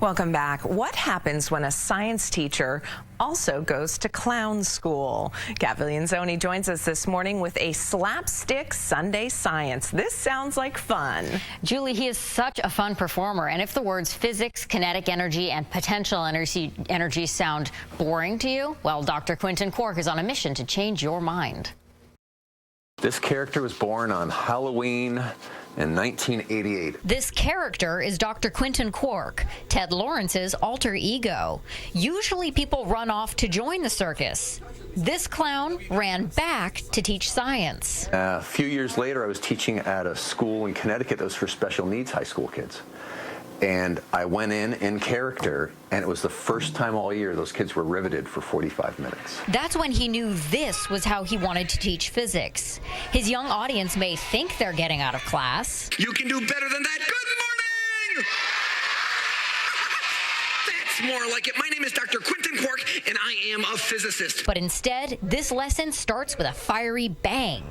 Welcome back. What happens when a science teacher also goes to clown school? Gaviglianzoni joins us this morning with a Slapstick Sunday Science. This sounds like fun. Julie, he is such a fun performer, and if the words physics, kinetic energy, and potential energy sound boring to you, well, Dr. Quentin Cork is on a mission to change your mind. This character was born on Halloween in 1988. This character is Dr. Quentin Cork, Ted Lawrence's alter ego. Usually people run off to join the circus. This clown ran back to teach science. A few years later, I was teaching at a school in Connecticut that was for special needs high school kids. And I went in character, and it was the first time all year those kids were riveted for 45 minutes. That's when he knew this was how he wanted to teach physics. His young audience may think they're getting out of class. You can do better than that. Good morning! That's more like it. My name is Dr. Quentin Cork, and I am a physicist. But instead, this lesson starts with a fiery bang.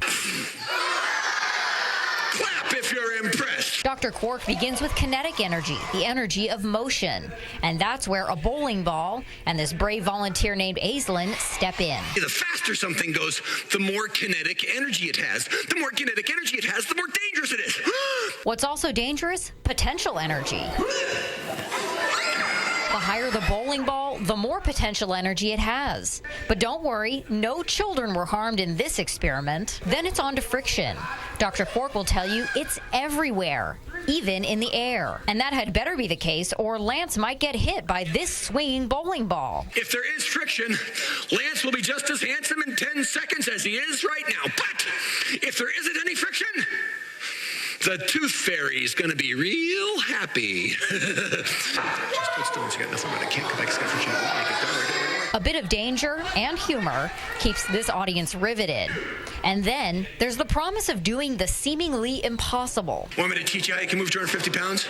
Clap if you're impressed. Dr. Cork begins with kinetic energy, the energy of motion. And that's where a bowling ball and this brave volunteer named Aislinn step in. The faster something goes, the more kinetic energy it has. The more kinetic energy it has, the more dangerous it is. What's also dangerous? Potential energy. The higher the bowling ball, the more potential energy it has. But don't worry, no children were harmed in this experiment. Then it's on to friction. Dr. Cork will tell you it's everywhere, even in the air. And that had better be the case, or Lance might get hit by this swinging bowling ball. If there is friction, Lance will be just as handsome in 10 seconds as he is right now. But if there isn't any friction, the tooth fairy is going to be real happy. Just don't you got nothing but I can't come back. A bit of danger and humor keeps this audience riveted. And then there's the promise of doing the seemingly impossible. Want me to teach you how you can move 250 pounds?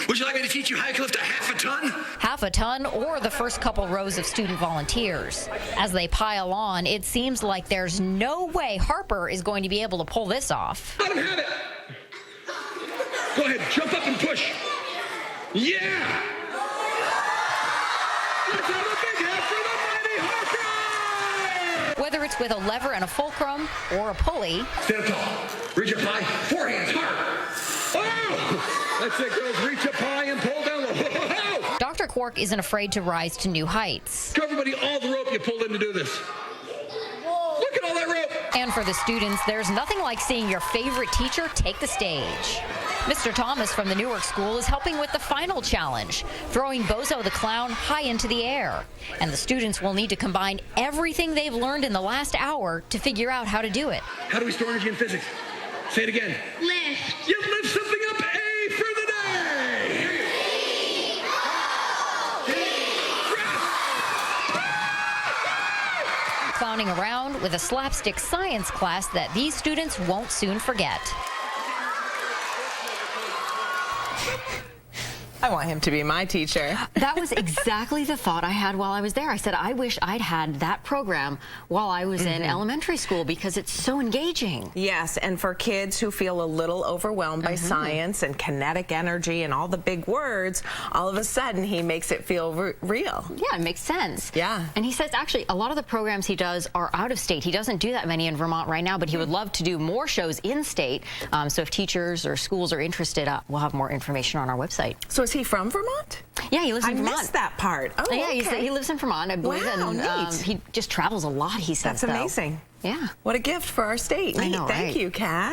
Would you like me to teach you how you can lift a half a ton? Half a ton, or the first couple rows of student volunteers. As they pile on, it seems like there's no way Harper is going to be able to pull this off. Let him have it. Go ahead, jump up and push. Yeah! Let's have a big hand for the mighty Harper! Whether it's with a lever and a fulcrum or a pulley. Stand up tall. Reach up high. Forehands hard. Oh! That's it, girls. Reach up high and pull down low. Dr. Cork isn't afraid to rise to new heights. Show everybody all the rope you pulled in to do this. Look at all that rope. And for the students, there's nothing like seeing your favorite teacher take the stage. Mr. Thomas from the Newark School is helping with the final challenge, throwing Bozo the Clown high into the air. And the students will need to combine everything they've learned in the last hour to figure out how to do it. How do we store energy in physics? Say it again. Lift. You lift something up, A for the day. Clowning around with a slapstick science class that these students won't soon forget. I want him to be my teacher. That was exactly the thought I had while I was there. I said, I wish I'd had that program while I was in elementary school because it's so engaging. Yes, and for kids who feel a little overwhelmed by science and kinetic energy and all the big words, all of a sudden he makes it feel real. Yeah, it makes sense. Yeah. And he says, actually, a lot of the programs he does are out of state. He doesn't do that many in Vermont right now, but he would love to do more shows in state. So if teachers or schools are interested, we'll have more information on our website. So is he from Vermont? Yeah, he lives in Vermont. I missed that part. Oh, yeah, okay. he lives in Vermont, I believe. Wow, and neat. He just travels a lot, he says. That's amazing. Yeah. What a gift for our state. I know, Thank right? you, Kat.